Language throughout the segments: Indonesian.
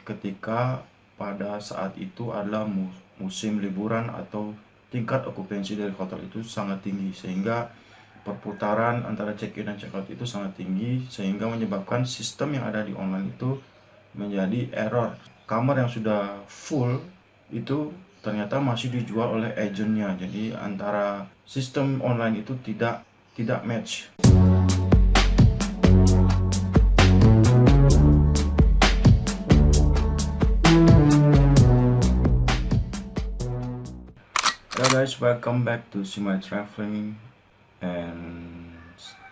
ketika pada saat itu adalah musim liburan atau tingkat okupansi dari hotel itu sangat tinggi, sehingga perputaran antara check-in dan check-out itu sangat tinggi, sehingga menyebabkan sistem yang ada di online itu menjadi error. Kamar yang sudah full itu ternyata masih dijual oleh agennya, jadi antara sistem online itu tidak match. Hello guys, welcome back to Simai Traveling, and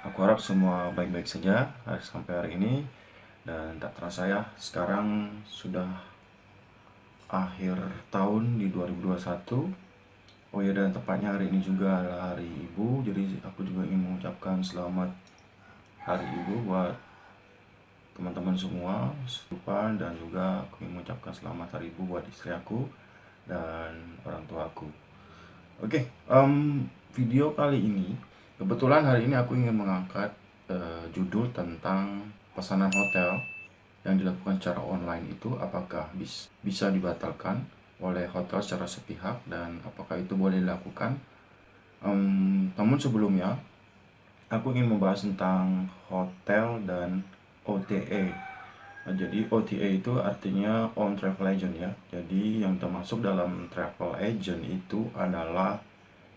aku harap semua baik-baik saja sampai hari ini. Dan tak terasa ya, sekarang sudah akhir tahun di 2021. Oh ya, dan tepatnya hari ini juga adalah Hari Ibu, jadi aku juga ingin mengucapkan selamat Hari Ibu buat teman-teman semua, dan juga aku ingin mengucapkan selamat Hari Ibu buat istri aku dan orang tua aku. Oke, video kali ini kebetulan hari ini aku ingin mengangkat judul tentang pesanan hotel yang dilakukan secara online itu apakah bisa dibatalkan oleh hotel secara sepihak dan apakah itu boleh dilakukan. Namun sebelumnya aku ingin membahas tentang hotel dan OTA. Jadi OTA itu artinya on travel agent ya. Jadi yang termasuk dalam travel agent itu adalah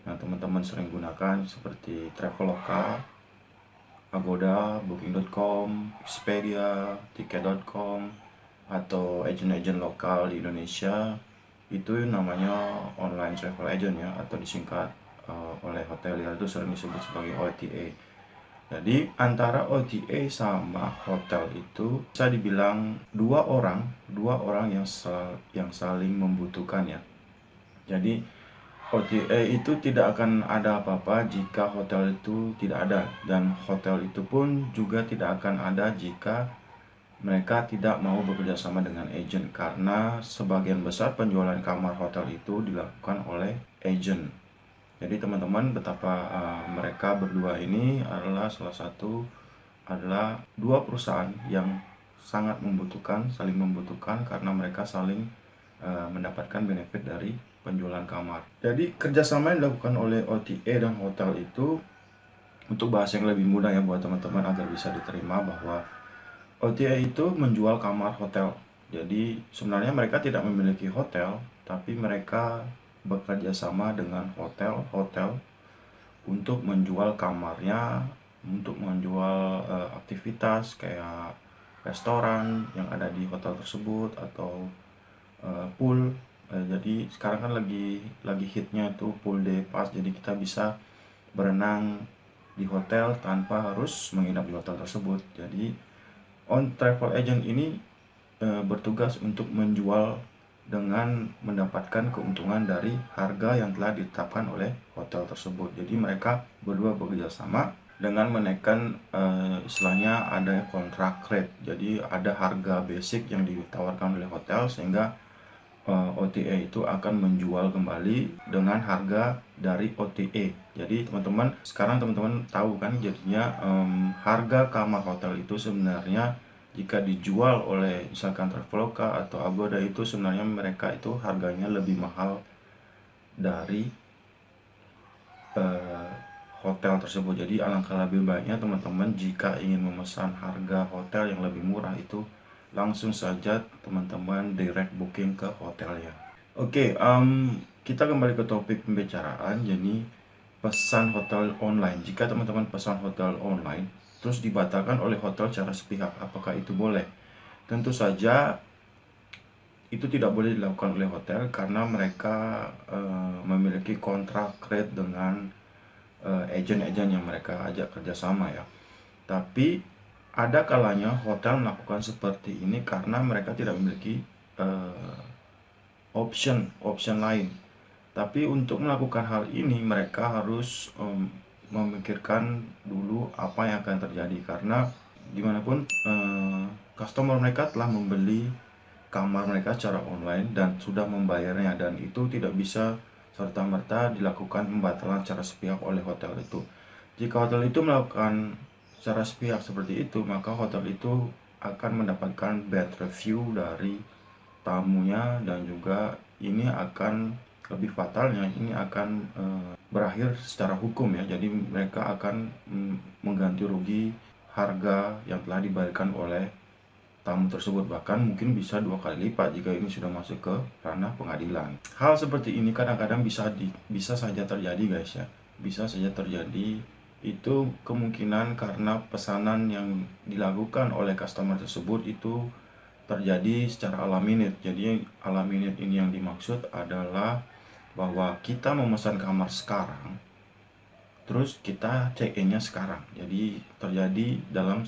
yang teman-teman sering gunakan seperti Traveloka, Agoda, Booking.com, Expedia, Tiket.com, atau agen-agen lokal di Indonesia. Itu namanya online travel agent ya, atau disingkat oleh hotelier itu sering disebut sebagai OTA. Jadi antara OTA sama hotel itu bisa dibilang dua orang yang saling membutuhkan ya. Jadi OTA itu tidak akan ada apa-apa jika hotel itu tidak ada, dan hotel itu pun juga tidak akan ada jika mereka tidak mau bekerja sama dengan agen, karena sebagian besar penjualan kamar hotel itu dilakukan oleh agen. Jadi teman-teman, betapa mereka berdua ini adalah dua perusahaan yang sangat saling membutuhkan karena mereka saling mendapatkan benefit dari penjualan kamar. Jadi kerjasama yang dilakukan oleh OTA dan hotel itu, untuk bahasa yang lebih mudah ya buat teman-teman agar bisa diterima, bahwa OTA itu menjual kamar hotel. Jadi sebenarnya mereka tidak memiliki hotel, tapi mereka bekerja sama dengan hotel-hotel untuk menjual kamarnya, untuk menjual aktivitas kayak restoran yang ada di hotel tersebut, atau pool. Jadi sekarang kan lagi hitnya tuh pool day pass, jadi kita bisa berenang di hotel tanpa harus menginap di hotel tersebut. Jadi on travel agent ini bertugas untuk menjual dengan mendapatkan keuntungan dari harga yang telah ditetapkan oleh hotel tersebut. Jadi mereka berdua bekerja sama dengan menaikkan istilahnya ada kontrak rate. Jadi ada harga basic yang ditawarkan oleh hotel, sehingga OTA itu akan menjual kembali dengan harga dari OTA. Jadi teman-teman, sekarang teman-teman tahu kan jadinya harga kamar hotel itu sebenarnya jika dijual oleh misalkan Traveloka atau Agoda itu sebenarnya mereka itu harganya lebih mahal dari hotel tersebut. Jadi alangkah lebih baiknya teman-teman jika ingin memesan harga hotel yang lebih murah itu langsung saja teman-teman direct booking ke hotelnya. Oke, kita kembali ke topik pembicaraan. Jadi pesan hotel online. Jika teman-teman pesan hotel online terus dibatalkan oleh hotel secara sepihak, apakah itu boleh? Tentu saja itu tidak boleh dilakukan oleh hotel karena mereka memiliki kontrak rate dengan agen-agen yang mereka ajak kerjasama ya. Tapi ada kalanya hotel melakukan seperti ini karena mereka tidak memiliki option lain. Tapi untuk melakukan hal ini mereka harus memikirkan dulu apa yang akan terjadi, karena dimanapun customer mereka telah membeli kamar mereka secara online dan sudah membayarnya, dan itu tidak bisa serta-merta dilakukan pembatalan secara sepihak oleh hotel itu. Jika hotel itu melakukan secara sepihak seperti itu, maka hotel itu akan mendapatkan bad review dari tamunya, dan juga ini akan lebih fatalnya, ini akan berakhir secara hukum ya. Jadi mereka akan mengganti rugi harga yang telah dibayarkan oleh tamu tersebut, bahkan mungkin bisa 2 kali lipat jika ini sudah masuk ke ranah pengadilan. Hal seperti ini kadang-kadang bisa saja terjadi guys ya, bisa saja terjadi. Itu kemungkinan karena pesanan yang dilakukan oleh customer tersebut itu terjadi secara alaminit. Jadi alaminit ini yang dimaksud adalah bahwa kita memesan kamar sekarang, terus kita check-in-nya sekarang. Jadi terjadi dalam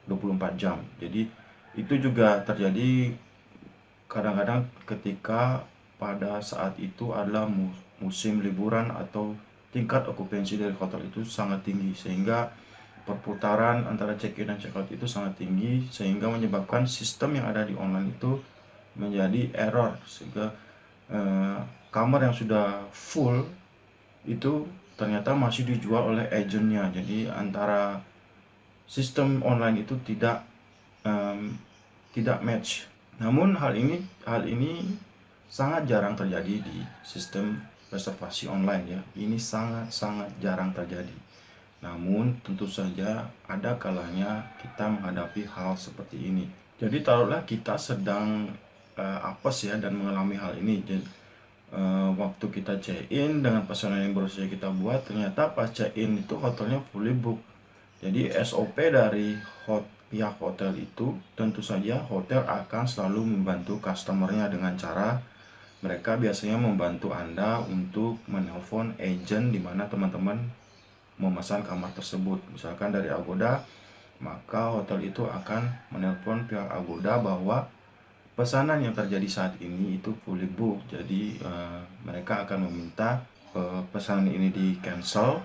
24 jam. Jadi itu juga terjadi kadang-kadang ketika pada saat itu adalah musim liburan atau tingkat okupansi dari hotel itu sangat tinggi, sehingga perputaran antara check-in dan check-out itu sangat tinggi, sehingga menyebabkan sistem yang ada di online itu menjadi error, sehingga kamar yang sudah full itu ternyata masih dijual oleh agennya. Jadi antara sistem online itu tidak match. Namun hal ini sangat jarang terjadi di sistem reservasi online ya. Ini sangat jarang terjadi. Namun tentu saja ada kalanya kita menghadapi hal seperti ini. Jadi taruhlah kita sedang apes ya dan mengalami hal ini. Jadi, waktu kita check-in dengan pesanan yang baru saja kita buat, ternyata pas check-in itu hotelnya fully book. Jadi SOP dari pihak hotel itu tentu saja hotel akan selalu membantu customernya dengan cara mereka biasanya membantu Anda untuk menelpon agent di mana teman-teman memesan kamar tersebut. Misalkan dari Agoda, maka hotel itu akan menelpon pihak Agoda bahwa pesanan yang terjadi saat ini itu fully book. Jadi mereka akan meminta pesanan ini di cancel,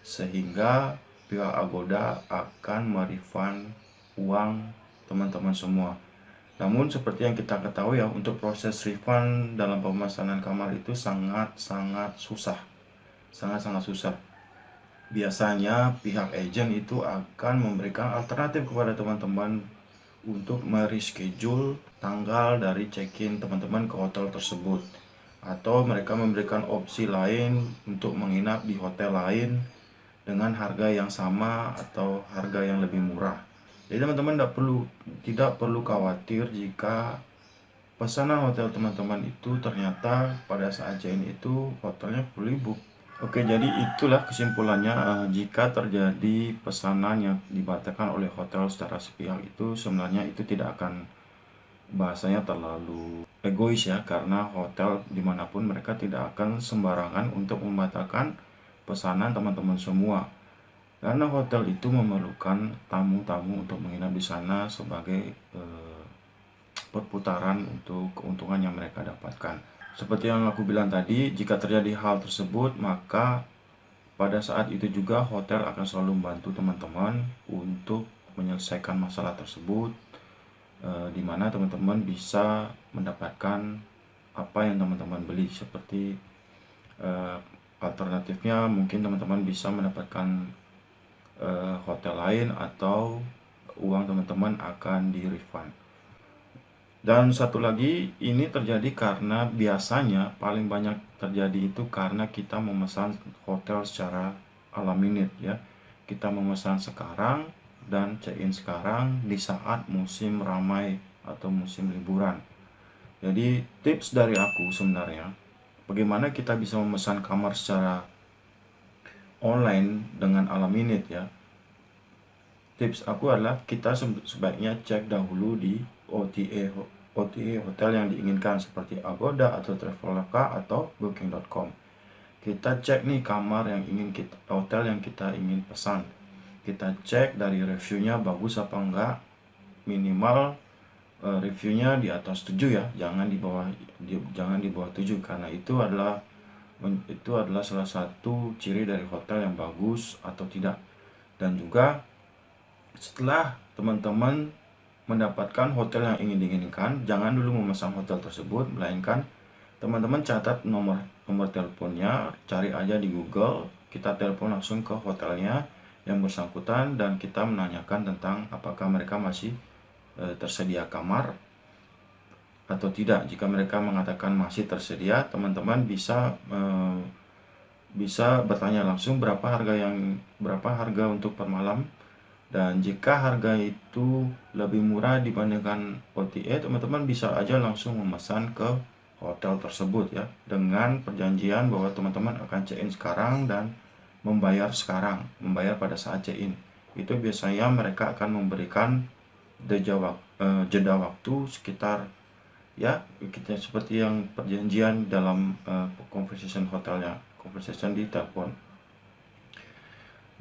sehingga pihak Agoda akan merefund uang teman-teman semua. Namun seperti yang kita ketahui ya, untuk proses refund dalam pemesanan kamar itu sangat-sangat susah. Sangat-sangat susah. Biasanya pihak agen itu akan memberikan alternatif kepada teman-teman untuk mereschedule tanggal dari check-in teman-teman ke hotel tersebut, atau mereka memberikan opsi lain untuk menginap di hotel lain dengan harga yang sama atau harga yang lebih murah. Jadi teman-teman tidak perlu khawatir jika pesanan hotel teman-teman itu ternyata pada saat check-in itu hotelnya fully book. Oke, jadi itulah kesimpulannya. Jika terjadi pesanan yang dibatalkan oleh hotel secara sepihak itu sebenarnya itu tidak akan, bahasanya terlalu egois ya, karena hotel dimanapun mereka tidak akan sembarangan untuk membatalkan pesanan teman-teman semua, karena hotel itu memerlukan tamu-tamu untuk menginap di sana sebagai perputaran untuk keuntungan yang mereka dapatkan. Seperti yang aku bilang tadi, jika terjadi hal tersebut, maka pada saat itu juga hotel akan selalu membantu teman-teman untuk menyelesaikan masalah tersebut, di mana teman-teman bisa mendapatkan apa yang teman-teman beli. Seperti alternatifnya mungkin teman-teman bisa mendapatkan hotel lain, atau uang teman-teman akan di-refund. Dan satu lagi, ini terjadi karena biasanya paling banyak terjadi itu karena kita memesan hotel secara alaminit ya. Kita memesan sekarang dan check-in sekarang di saat musim ramai atau musim liburan. Jadi tips dari aku sebenarnya, bagaimana kita bisa memesan kamar secara online dengan alaminit ya. Tips aku adalah kita sebaiknya cek dahulu di OTA hotel yang diinginkan seperti Agoda atau Traveloka atau Booking.com. Kita cek nih kamar yang hotel yang kita ingin pesan. Kita cek dari reviewnya bagus apa enggak. Minimal reviewnya di atas 7 ya, jangan di bawah 7, karena itu adalah salah satu ciri dari hotel yang bagus atau tidak. Dan juga setelah teman-teman mendapatkan hotel yang ingin diinginkan, jangan dulu memesan hotel tersebut, melainkan teman-teman catat nomor teleponnya, cari aja di Google, kita telepon langsung ke hotelnya yang bersangkutan dan kita menanyakan tentang apakah mereka masih tersedia kamar. atau tidak. Jika mereka mengatakan masih tersedia, teman-teman bisa bertanya langsung berapa harga untuk per malam. Dan jika harga itu lebih murah dibandingkan OTA, teman-teman bisa aja langsung memesan ke hotel tersebut ya, dengan perjanjian bahwa teman-teman akan check-in sekarang dan membayar pada saat check-in. Itu biasanya mereka akan memberikan jeda waktu sekitar ya kita seperti yang perjanjian dalam conversation hotelnya, conversation di telepon.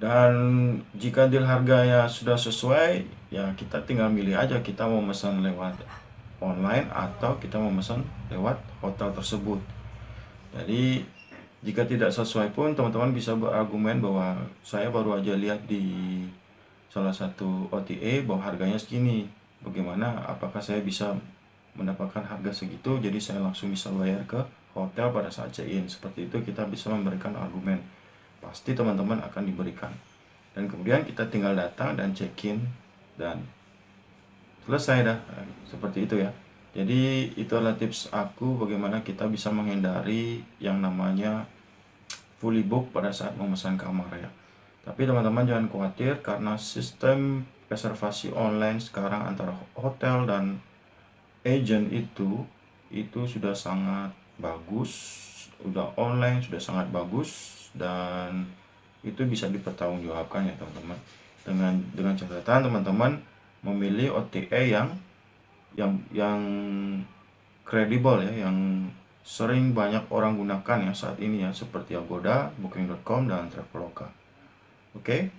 Dan jika deal harganya sudah sesuai, ya kita tinggal milih aja kita mau pesan lewat online atau kita mau pesan lewat hotel tersebut. Jadi jika tidak sesuai pun teman-teman bisa berargumen bahwa saya baru aja lihat di salah satu OTA bahwa harganya segini. Bagaimana? Apakah saya bisa mendapatkan harga segitu? Jadi saya langsung bisa bayar ke hotel pada saat check-in. Seperti itu kita bisa memberikan argumen. Pasti teman-teman akan diberikan. Dan kemudian kita tinggal datang dan check-in dan selesai dah. Seperti itu ya. Jadi itu adalah tips aku bagaimana kita bisa menghindari yang namanya fully book pada saat memesan kamar ya. Tapi teman-teman jangan khawatir karena sistem reservasi online sekarang antara hotel dan agent itu sudah sangat bagus, udah online sudah sangat bagus dan itu bisa dipertanggungjawabkan ya teman-teman. Dengan catatan teman-teman memilih OTA yang kredibel ya, yang sering banyak orang gunakan ya saat ini ya, seperti Agoda, Booking.com dan Traveloka. Okay,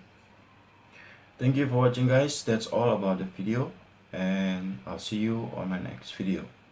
thank you for watching guys. That's all about the video and I'll see you on my next video.